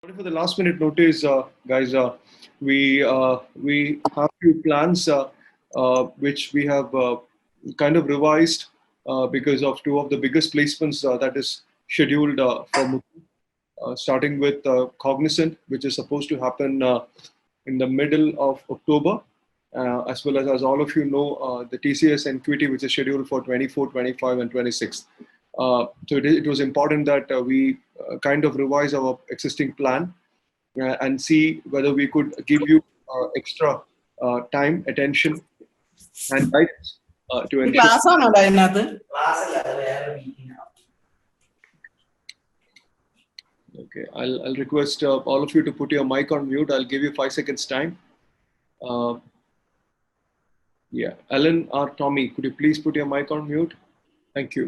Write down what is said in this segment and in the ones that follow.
Sorry for the last minute notice, guys. We have few plans which we have kind of revised because of two of the biggest placements that is scheduled for Muthu, starting with Cognizant, which is supposed to happen in the middle of October, as well as all of you know, the TCS NQT, which is scheduled for 24, 25, and 26. So it was important that we kind of revise our existing plan and see whether we could give you extra time, attention, and guidance to ensure. Class ആണോ അതിനകത്ത്? Okay, I'll request all of you to put your mic on mute. I'll give you 5 seconds time. Yeah, Ellen or Tommy, could you please put your mic on mute? Thank you.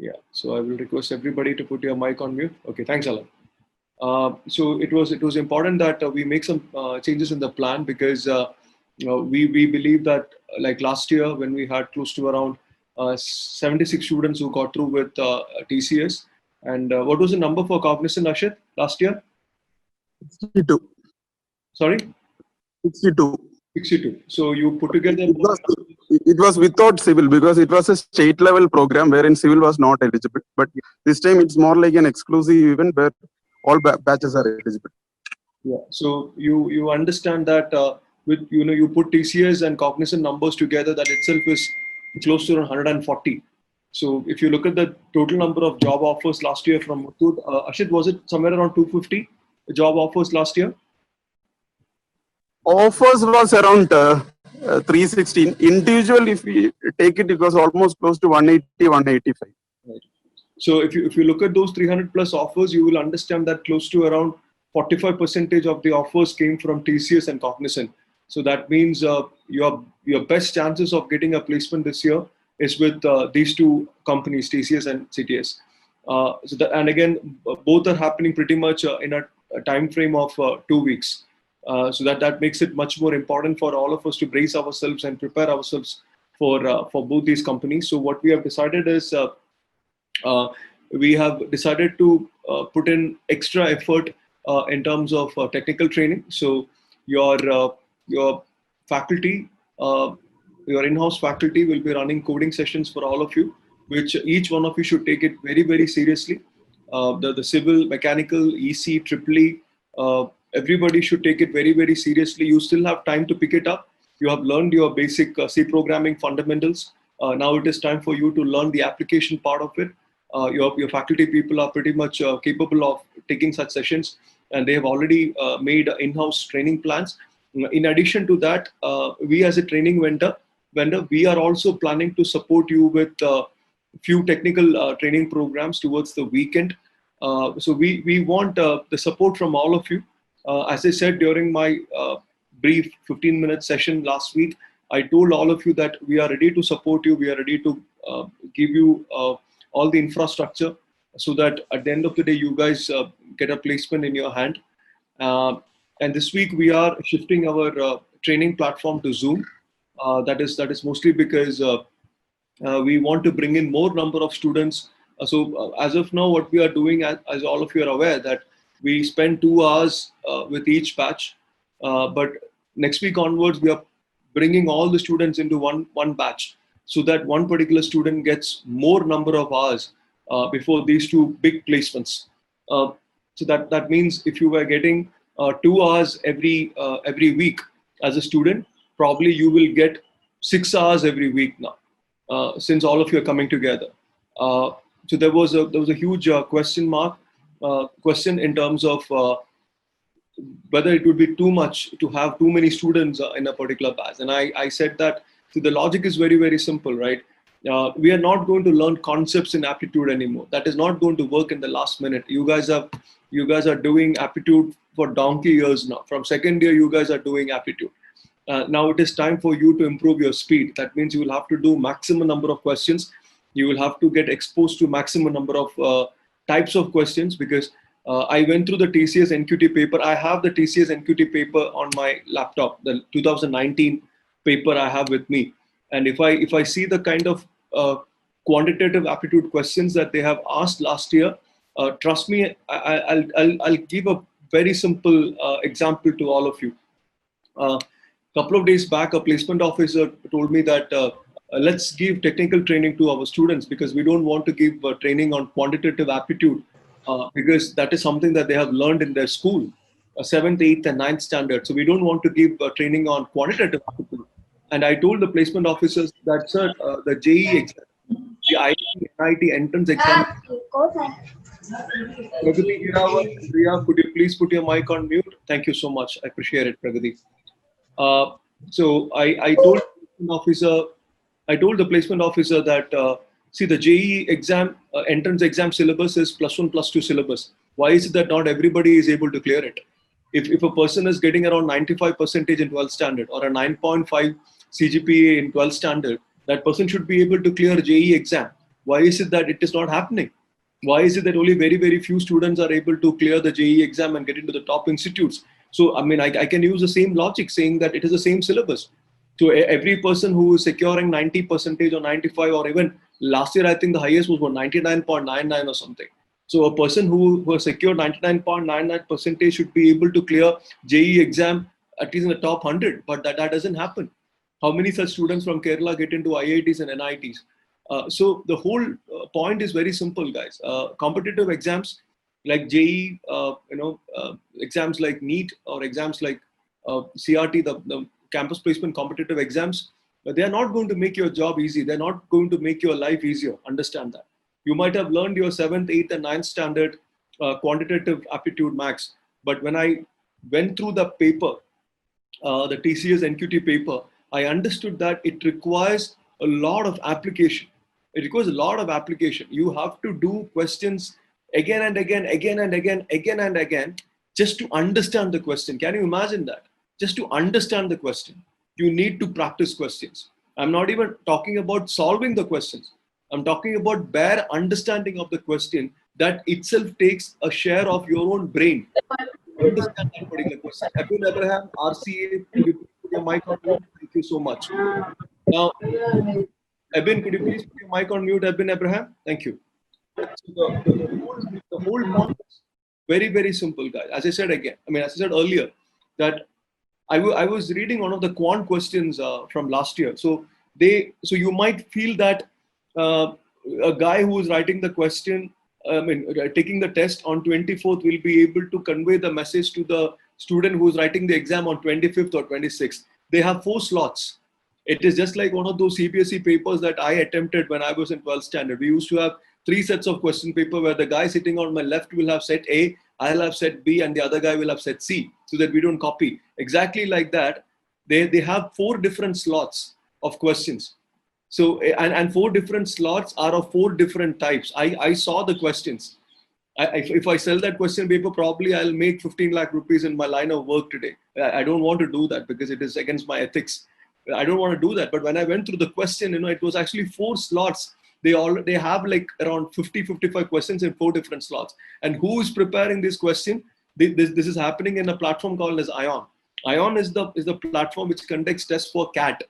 Yeah, so I will request everybody to put your mic on mute. Okay, thanks, Ellen. So it was important that we make some changes in the plan because we believe that like last year when we had close to around 76 students who got through with TCS, and what was the number for Cognizant, Ashit, last year? 62. Sorry? 62. 62. So you put together. It was without civil because it was a state level program wherein civil was not eligible. But this time it's more like an exclusive event where all batches are eligible. Yeah. So you understand that with you put TCS and Cognizant numbers together, that itself is close to around 140. So if you look at the total number of job offers last year from Muthoot, Ashit, was it somewhere around 250 job offers last year? Offers was around 316. Individual, if we take it, it was almost close to 180, 185. Right. So if you look at those 300 plus offers, you will understand that close to around 45% of the offers came from TCS and Cognizant. So that means your best chances of getting a placement this year is with these two companies, TCS and CTS. And again, both are happening pretty much in a time frame of 2 weeks. So that makes it much more important for all of us to brace ourselves and prepare ourselves for both these companies. So what we have decided is we have decided to put in extra effort in terms of technical training. So your faculty, your in-house faculty will be running coding sessions for all of you, which each one of you should take it very, very seriously. The civil, mechanical, EC, EEE, everybody should take it very, very seriously. You still have time to pick it up. You have learned your basic C programming fundamentals. Now it is time for you to learn the application part of it. Your faculty people are pretty much capable of taking such sessions, and they have already made in-house training plans. In addition to that, we as a training vendor, we are also planning to support you with few technical training programs towards the weekend. So we want the support from all of you. As I said during my brief 15-minute session last week, I told all of you that we are ready to support you. We are ready to give you all the infrastructure so that at the end of the day, you guys get a placement in your hand. And this week we are shifting our training platform to Zoom. That is mostly because we want to bring in more number of students. So as of now, what we are doing, as all of you are aware, that we spend 2 hours with each batch. But next week onwards, we are bringing all the students into one batch so that one particular student gets more number of hours before these two big placements. So that means if you were getting 2 hours every week as a student, probably you will get 6 hours every week now, since all of you are coming together. So there was a huge question in terms of whether it would be too much to have too many students in a particular batch. And I said that the logic is very, very simple, right? We are not going to learn concepts in aptitude anymore. That is not going to work in the last minute. You guys are doing aptitude for donkey years now. From second year, you guys are doing aptitude. Now it is time for you to improve your speed. That means you will have to do maximum number of questions. You will have to get exposed to maximum number of types of questions, because I went through the TCS NQT paper. I have the TCS NQT paper on my laptop, the 2019 paper I have with me. And if I see the kind of quantitative aptitude questions that they have asked last year, Trust me, I'll give a very simple example to all of you. Couple of days back, a placement officer told me that let's give technical training to our students because we don't want to give training on quantitative aptitude because that is something that they have learned in their school, 7th, 8th, and 9th standard. So we don't want to give training on quantitative aptitude. And I told the placement officers that, sir, the JEE exam, the IIT, NIT entrance exam. Pragati Hirawat, Priya, could you please put your mic on mute? Thank you so much. I appreciate it, Pragati. So I told the placement officer, I told the placement officer that see the JEE exam entrance exam syllabus is +1 +2 syllabus. Why is it that not everybody is able to clear it? If a person is getting around 95% in 12th standard or a 9.5 CGPA in 12th standard, that person should be able to clear JEE exam. Why is it that it is not happening? Why is it that only very few students are able to clear the JEE exam and get into the top institutes? So, I mean, I can use the same logic saying that it is the same syllabus. So every person who is securing 90% or 95 or even last year, I think the highest was 99.99 or something. So a person who has secured 99.99% should be able to clear JEE exam at least in the top 100, but that doesn't happen. How many such students from Kerala get into IITs and NITs? So the whole point is very simple, guys. Competitive exams like JEE, exams like NEET or exams like CRT, the campus placement competitive exams, they are not going to make your job easy. They're not going to make your life easier. Understand that. You might have learned your 7th, 8th, and 9th standard quantitative aptitude max, but when I went through the paper, the TCS NQT paper, I understood that it requires a lot of application. It requires a lot of application. You have to do questions again and again, again and again, again and again, just to understand the question. Can you imagine that? Just to understand the question, you need to practice questions. I'm not even talking about solving the questions. I'm talking about bare understanding of the question. That itself takes a share of your own brain. Understand that particular question. Abdul Abraham, RCA, could you put your mic on mute? Thank you so much. Now, Ebin, could you please put your mic on mute, Ebin Abraham? Thank you. So the whole point is very simple, guys. As I said again, as I said earlier, that I was reading one of the quant questions from last year. So you might feel that a guy who is writing the question, taking the test on 24th will be able to convey the message to the student who is writing the exam on 25th or 26th. They have 4 slots. It is just like one of those CBSE papers that I attempted when I was in 12th standard. We used to have 3 sets of question paper where the guy sitting on my left will have set A, I'll have set B, and the other guy will have set C, so that we don't copy. Exactly like that, they have 4 different slots of questions. So, and 4 different slots are of 4 different types. I saw the questions. If I sell that question paper, probably I'll make 15 lakh rupees in my line of work today. I don't want to do that because it is against my ethics. I don't want to do that. But when I went through the question, it was actually 4 slots. They have like around 55 questions in 4 different slots. And who is preparing this question? This is happening in a platform called as ION. ION is the platform which conducts tests for CAT,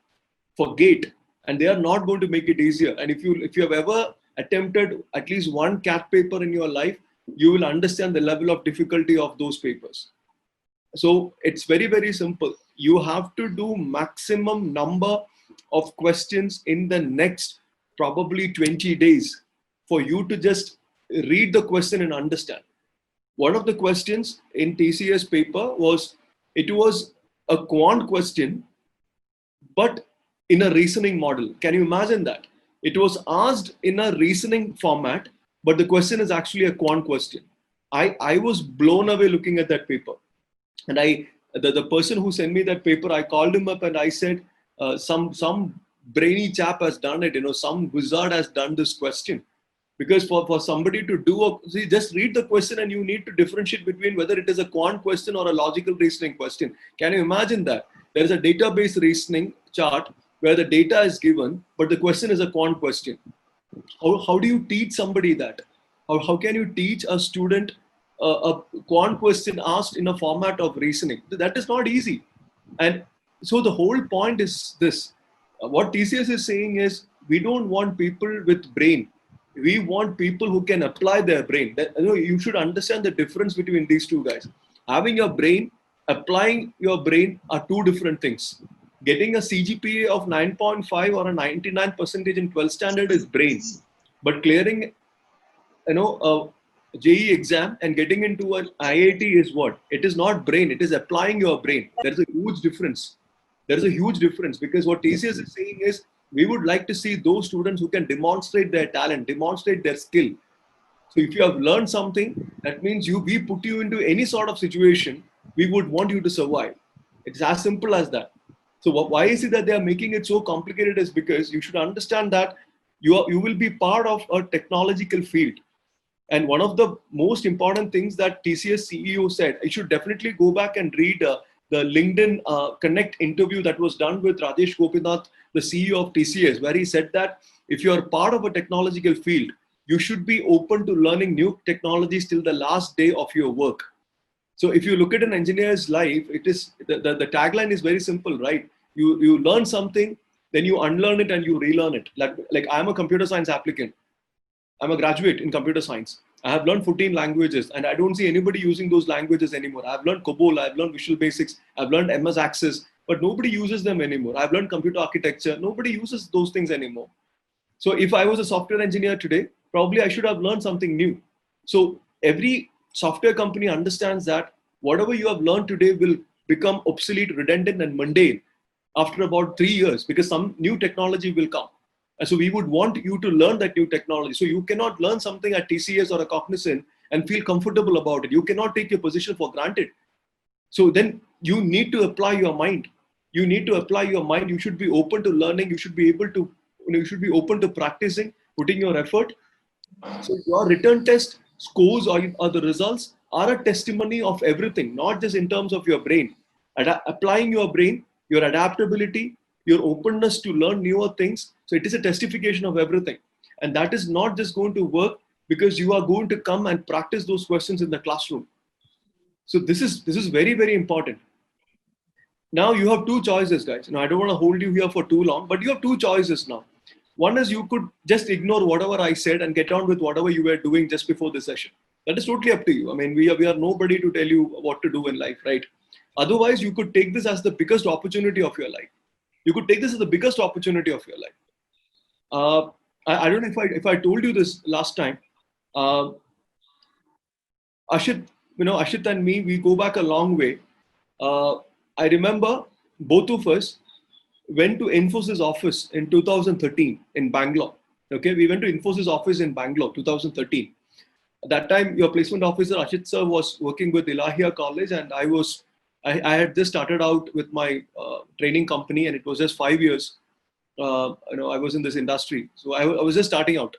for GATE, and they are not going to make it easier. And if you have ever attempted at least one CAT paper in your life, you will understand the level of difficulty of those papers. So it's very simple. You have to do maximum number of questions in the next probably 20 days for you to just read the question and understand. One of the questions in TCS paper was a quant question, but in a reasoning model. Can you imagine that? It was asked in a reasoning format, but the question is actually a quant question. I was blown away looking at that paper. And the person who sent me that paper, I called him up and I said, some brainy chap has done it, some wizard has done this question. Because for somebody to just read the question and you need to differentiate between whether it is a quant question or a logical reasoning question. Can you imagine that? There is a database reasoning chart where the data is given, but the question is a quant question. How do you teach somebody that? How can you teach a student a quant question asked in a format of reasoning? That is not easy. And so the whole point is this. What TCS is saying is, we don't want people with brain. We want people who can apply their brain. You should understand the difference between these two guys. Having your brain, applying your brain are two different things. Getting a CGPA of 9.5 or a 99 percentage in 12th standard is brain, but clearing a JE exam and getting into an IIT is what? It is not brain. It is applying your brain. There is a huge difference. There is a huge difference, because what TCS is saying is we would like to see those students who can demonstrate their talent, demonstrate their skill. So if you have learned something, that means we put you into any sort of situation, we would want you to survive. It's as simple as that. So why is it that they are making it so complicated? Is because you should understand that you will be part of a technological field. And one of the most important things that TCS CEO said, you should definitely go back and read the LinkedIn Connect interview that was done with Rajesh Gopinath, the CEO of TCS, where he said that if you are part of a technological field, you should be open to learning new technologies till the last day of your work. So if you look at an engineer's life, it is the tagline is very simple, right? You learn something, then you unlearn it and you relearn it. Like I'm a computer science applicant. I'm a graduate in computer science. I have learned 14 languages and I don't see anybody using those languages anymore. I've learned COBOL, I've learned Visual Basics, I've learned MS Access, but nobody uses them anymore. I've learned computer architecture. Nobody uses those things anymore. So if I was a software engineer today, probably I should have learned something new. So every software company understands that whatever you have learned today will become obsolete, redundant, and mundane after about 3 years, because some new technology will come. And so we would want you to learn that new technology. So you cannot learn something at TCS or a Cognizant and feel comfortable about it. You cannot take your position for granted. So then you need to apply your mind. You need to apply your mind. You should be open to learning. You should be able to, you should be open to practicing, putting your effort. So your return test scores or the results are a testimony of everything, not just in terms of your brain. Applying your brain, your adaptability, your openness to learn newer things. So it is a testification of everything. And that is not just going to work because you are going to come and practice those questions in the classroom. So this is very, very important. Now you have two choices, guys. I don't want to hold you here for too long, but you have two choices now. One is you could just ignore whatever I said and get on with whatever you were doing just before the session. That is totally up to you. I mean, we are nobody to tell you what to do in life, right? Otherwise, you could take this as the biggest opportunity of your life. You could take this as the biggest opportunity of your life. I don't know if I told you this last time. Ashit, Ashit and me, we go back a long way. I remember both of us went to Infosys office in 2013 in Bangalore. Okay, we went to Infosys office in Bangalore, 2013. At that time, your placement officer Ashit sir was working with Ilahia College, and I had just started out with my training company, and it was just 5 years. I was in this industry, so I was just starting out.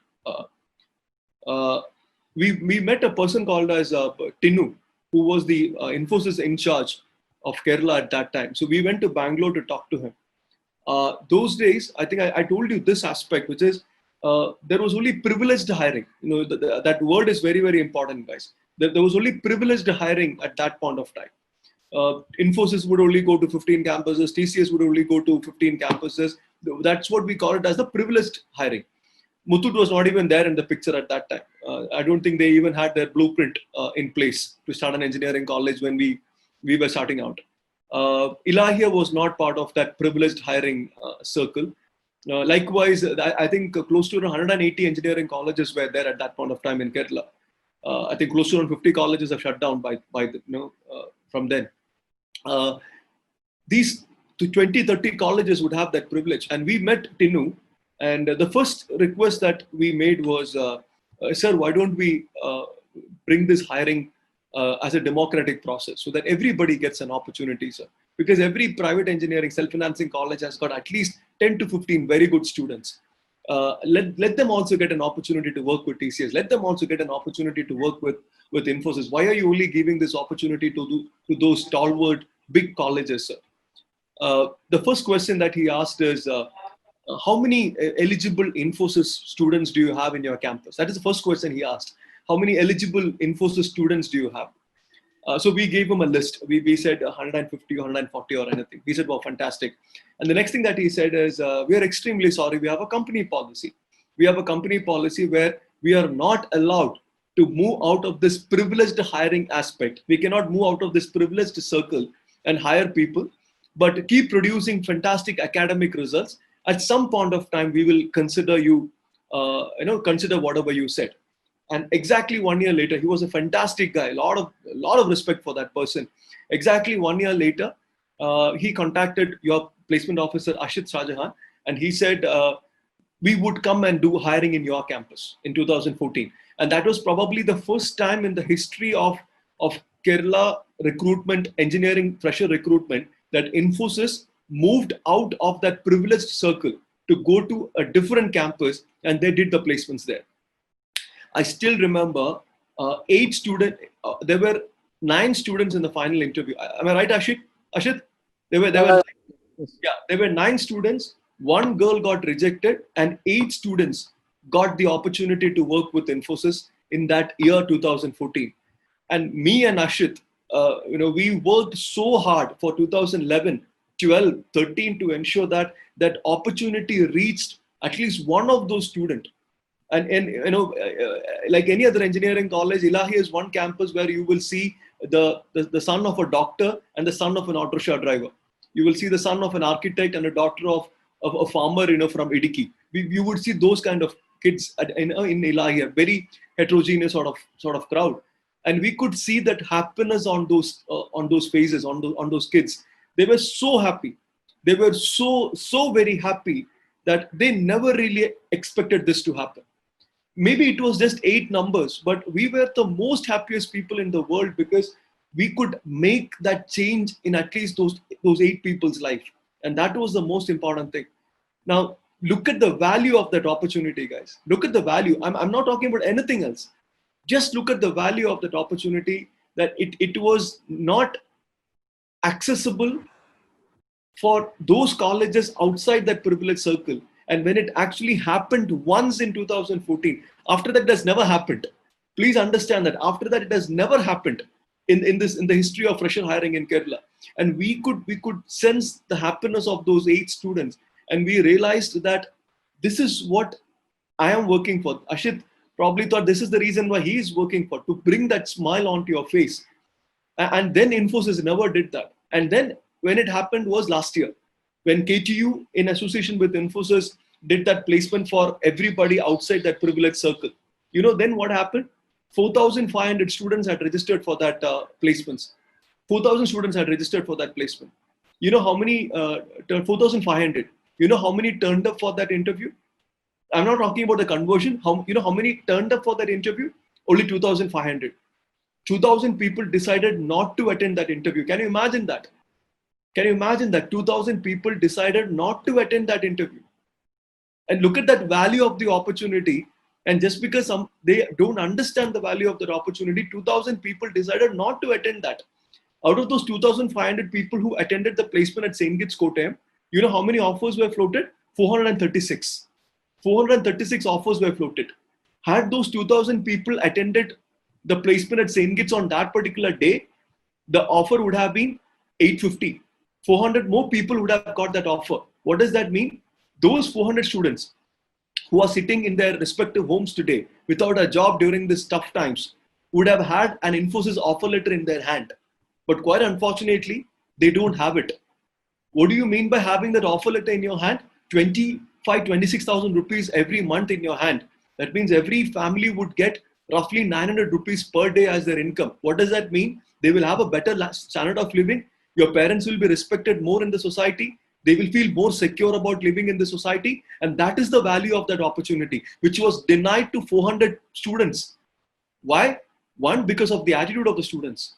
We met a person called as Tinu, who was the Infosys in charge of Kerala at that time. So we went to Bangalore to talk to him. Those days, I think I told you this aspect, which is there was only privileged hiring. That word is very, very important, guys. There was only privileged hiring at that point of time. Infosys would only go to 15 campuses. TCS would only go to 15 campuses. That's what we call it as the privileged hiring. Muthoot was not even there in the picture at that time. I don't think they even had their blueprint in place to start an engineering college when we were starting out. Ilahia was not part of that privileged hiring circle. Likewise, I think close to 180 engineering colleges were there at that point of time in Kerala. I think close to 150 colleges have shut down from then. These 20, 30 colleges would have that privilege. And we met Tinu, and the first request that we made was, sir, why don't we bring this hiring as a democratic process so that everybody gets an opportunity, sir? Because every private engineering self-financing college has got at least 10 to 15 very good students. Let them also get an opportunity to work with TCS. Let them also get an opportunity to work with Infosys. Why are you only giving this opportunity to those stalwart big colleges, sir? The first question that he asked is, how many eligible Infosys students do you have in your campus? That is the first question he asked. How many eligible Infosys students do you have? So we gave him a list. We said 150, 140 or anything. He said, well, fantastic. And the next thing that he said is, we are extremely sorry. We have a company policy. we have a company policy where we are not allowed to move out of this privileged hiring aspect. We cannot move out of this privileged circle and hire people, but keep producing fantastic academic results. At some point of time, we will consider you, consider whatever you said. And exactly 1 year later, he was a fantastic guy. A lot of respect for that person. Exactly 1 year later, he contacted your placement officer Ashit Shahjahan, and he said, we would come and do hiring in your campus in 2014. And that was probably the first time in the history of Kerala recruitment, engineering fresher recruitment, that Infosys moved out of that privileged circle to go to a different campus, and they did the placements there. I still remember there were 9 students in the final interview. Am I right, Ashit? Ashit? There were 9 students. 1 girl got rejected, and 8 students got the opportunity to work with Infosys in that year 2014. And me and Ashit, we worked so hard for 2011, 12, 13 to ensure that that opportunity reached at least one of those students. And like any other engineering college, Elahi is one campus where you will see the son of a doctor and the son of an auto rickshaw driver. You will see the son of an architect and a daughter of a farmer, from Idiki. You would see those kind of kids in Elahi, a very heterogeneous sort of crowd. And we could see that happiness on those faces, on those kids. They were so happy. They were so very happy that they never really expected this to happen. Maybe it was just 8 numbers, but we were the most happiest people in the world because we could make that change in at least those 8 people's life. And that was the most important thing. Now, look at the value of that opportunity, guys. Look at the value. I'm not talking about anything else. Just look at the value of that opportunity, that it was not accessible for those colleges outside that privileged circle. And when it actually happened once in 2014, after that, it has never happened. Please understand that after that, it has never happened in the history of fresher hiring in Kerala. And we could sense the happiness of those 8 students. And we realized that this is what I am working for. Ashit probably thought this is the reason why he is working for, to bring that smile onto your face. And then Infosys never did that. And then when it happened was last year, when KTU in association with Infosys did that placement for everybody outside that privileged circle. Then what happened? 4,500 students had registered for that placements. 4,000 students had registered for that placement. You know how many? 4,500. You know how many turned up for that interview? I'm not talking about the conversion. How many turned up for that interview? Only 2,500. 2,000 people decided not to attend that interview. Can you imagine that? Can you imagine that 2,000 people decided not to attend that interview? And look at that value of the opportunity. And just because they don't understand the value of that opportunity, 2,000 people decided not to attend that. Out of those 2,500 people who attended the placement at St. Kitts Kottayam, you know how many offers were floated? 436. 436 offers were floated. Had those 2,000 people attended the placement at St. Kitts on that particular day, the offer would have been 850. 400 more people would have got that offer. What does that mean? Those 400 students who are sitting in their respective homes today without a job during these tough times would have had an Infosys offer letter in their hand. But quite unfortunately, they don't have it. What do you mean by having that offer letter in your hand? 26,000 rupees every month in your hand. That means every family would get roughly 900 rupees per day as their income. What does that mean? They will have a better standard of living. Your parents will be respected more in the society. They will feel more secure about living in the society. And that is the value of that opportunity, which was denied to 400 students. Why? One, because of the attitude of the students.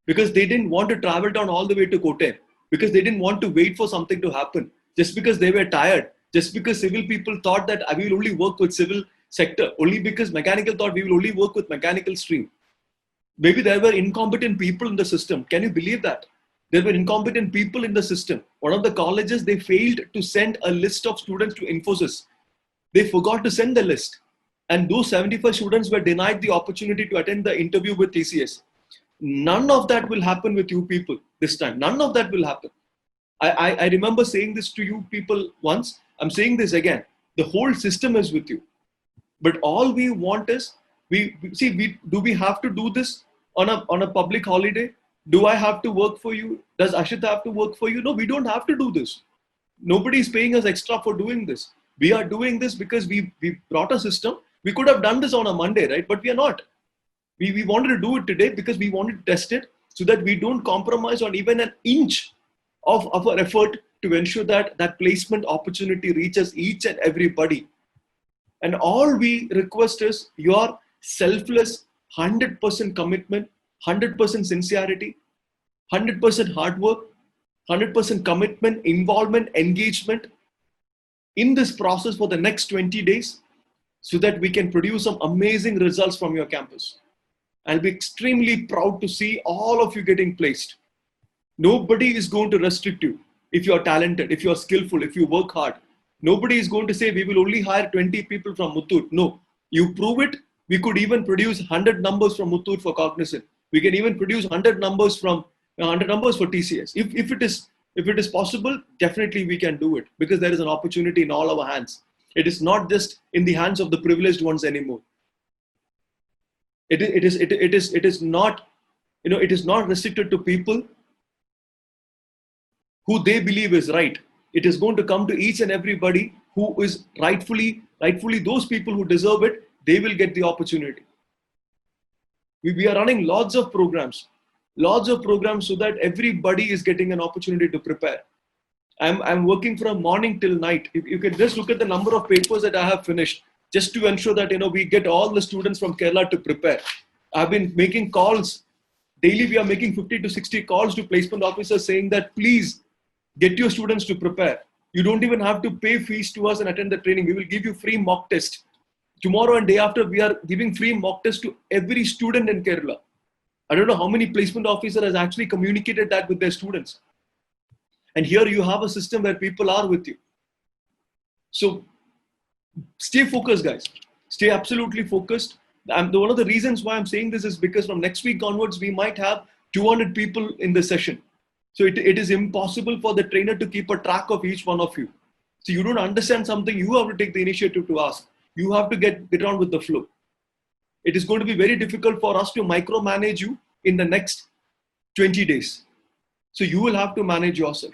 Because they didn't want to travel down all the way to Kottayam. Because they didn't want to wait for something to happen. Just because they were tired. Just because civil people thought that we will only work with civil sector. Only because mechanical thought we will only work with mechanical stream. Maybe there were incompetent people in the system. Can you believe that? There were incompetent people in the system. One of the colleges, they failed to send a list of students to Infosys. They forgot to send the list. And those 75 students were denied the opportunity to attend the interview with TCS. None of that will happen with you people this time. None of that will happen. I remember saying this to you people once. I'm saying this again. The whole system is with you. But all we want is, do we have to do this on a public holiday? Do I have to work for you? Does Ashit have to work for you? No, we don't have to do this. Nobody is paying us extra for doing this. We are doing this because we brought a system. We could have done this on a Monday, right? But we are not. We wanted to do it today because we wanted to test it so that we don't compromise on even an inch of our effort to ensure that that placement opportunity reaches each and everybody. And all we request is your selfless 100% commitment, 100% sincerity, 100% hard work, 100% commitment, involvement, engagement in this process for the next 20 days so that we can produce some amazing results from your campus. I'll be extremely proud to see all of you getting placed. Nobody is going to restrict you if you're talented, if you're skillful, if you work hard. Nobody is going to say we will only hire 20 people from Muthoot. No, you prove it. We could even produce 100 numbers from Muthoot for Cognizant. We can even produce 100 numbers from 100 numbers for TCS. If it is possible, definitely we can do it because there is an opportunity in all our hands. It is not just in the hands of the privileged ones anymore. It is not, it is not restricted to people who they believe is right. It is going to come to each and everybody who is rightfully those people who deserve it. They will get the opportunity. We are running lots of programs so that everybody is getting an opportunity to prepare. I'm working from morning till night. If you can just look at the number of papers that I have finished, just to ensure that we get all the students from Kerala to prepare. I've been making calls daily. We are making 50 to 60 calls to placement officers saying that please get your students to prepare. You don't even have to pay fees to us and attend the training. We will give you free mock test. Tomorrow and day after, we are giving free mock test to every student in Kerala. I don't know how many placement officer has actually communicated that with their students. And here you have a system where people are with you. So stay focused, guys. Stay absolutely focused. One of the reasons why I'm saying this is because from next week onwards, we might have 200 people in the session. So it is impossible for the trainer to keep a track of each one of you. So you don't understand something, you have to take the initiative to ask. You have to get on with the flow. It is going to be very difficult for us to micromanage you in the next 20 days. So you will have to manage yourself.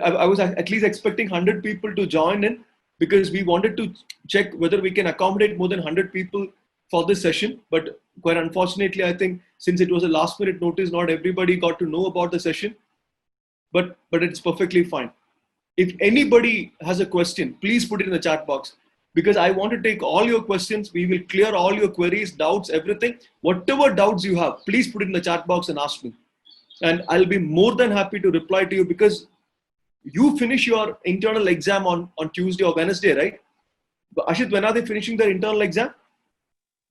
I was at least expecting 100 people to join in because we wanted to check whether we can accommodate more than 100 people for this session. But quite unfortunately, I think since it was a last minute notice, not everybody got to know about the session. But it's perfectly fine. If anybody has a question, please put it in the chat box because I want to take all your questions. We will clear all your queries, doubts, everything. Whatever doubts you have, please put it in the chat box and ask me. And I'll be more than happy to reply to you because you finish your internal exam on Tuesday or Wednesday, right? But Ashit, when are they finishing their internal exam?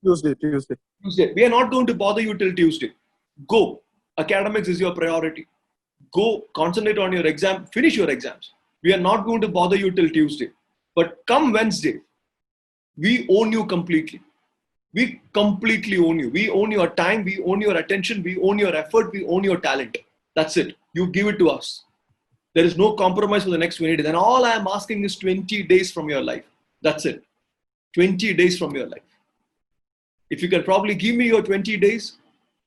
Tuesday. We are not going to bother you till Tuesday. Go. Academics is your priority. Go concentrate on your exam. Finish your exams. We are not going to bother you till Tuesday. But come Wednesday, we own you completely. We completely own you. We own your time. We own your attention. We own your effort. We own your talent. That's it. You give it to us. There is no compromise for the next 20 days. And all I am asking is 20 days from your life. That's it. 20 days from your life. If you can probably give me your 20 days,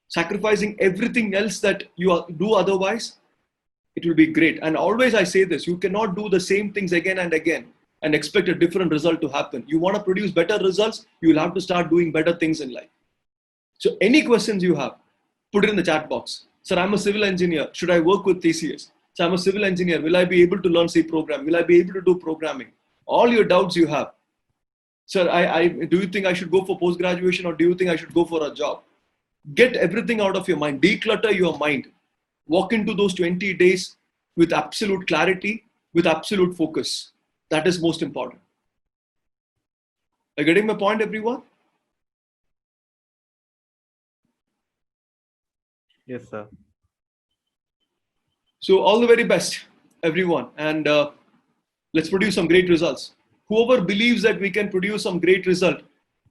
sacrificing everything else that you do otherwise, it will be great. And always I say this, you cannot do the same things again and again and expect a different result to happen. You want to produce better results, you will have to start doing better things in life. So any questions you have, put it in the chat box. Sir, I'm a civil engineer. Should I work with TCS? So I'm a civil engineer. Will I be able to learn C program? Will I be able to do programming? All your doubts you have. Sir, do you think I should go for post-graduation or do you think I should go for a job? Get everything out of your mind. Declutter your mind. Walk into those 20 days with absolute clarity, with absolute focus. That is most important. Are you getting my point, everyone? Yes, sir. So all the very best, everyone. And let's produce some great results. Whoever believes that we can produce some great result,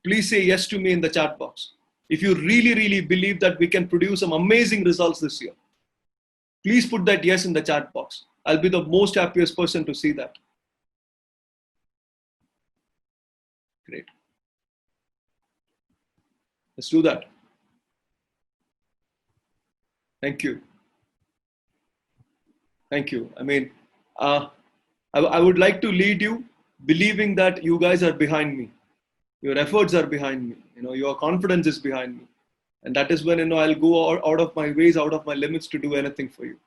please say yes to me in the chat box. If you really, really believe that we can produce some amazing results this year, please put that yes in the chat box. I'll be the most happiest person to see that. Great. Let's do that. Thank you. Thank you. I mean, I would like to lead you believing that you guys are behind me. Your efforts are behind me. Your confidence is behind me. And that is when, I'll go out of my ways, out of my limits to do anything for you.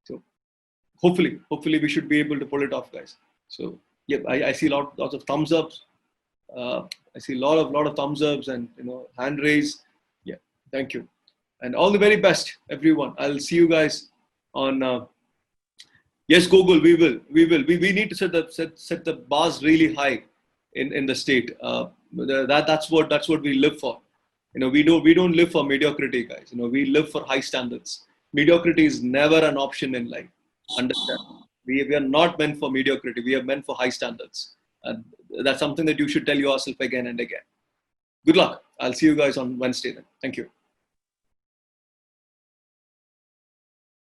So hopefully we should be able to pull it off, guys. So yeah, I see lots of thumbs ups. I see a lot of thumbs ups and, hand raise. Yeah, thank you. And all the very best, everyone. I'll see you guys on, yes, Google, we will. We need to set the bars really high in the state. That's what we live for. We don't live for mediocrity, guys. We live for high standards. Mediocrity is never an option in life. Understand? We are not meant for mediocrity. We are meant for high standards. And that's something that you should tell yourself again and again. Good luck. I'll see you guys on Wednesday then. Thank you.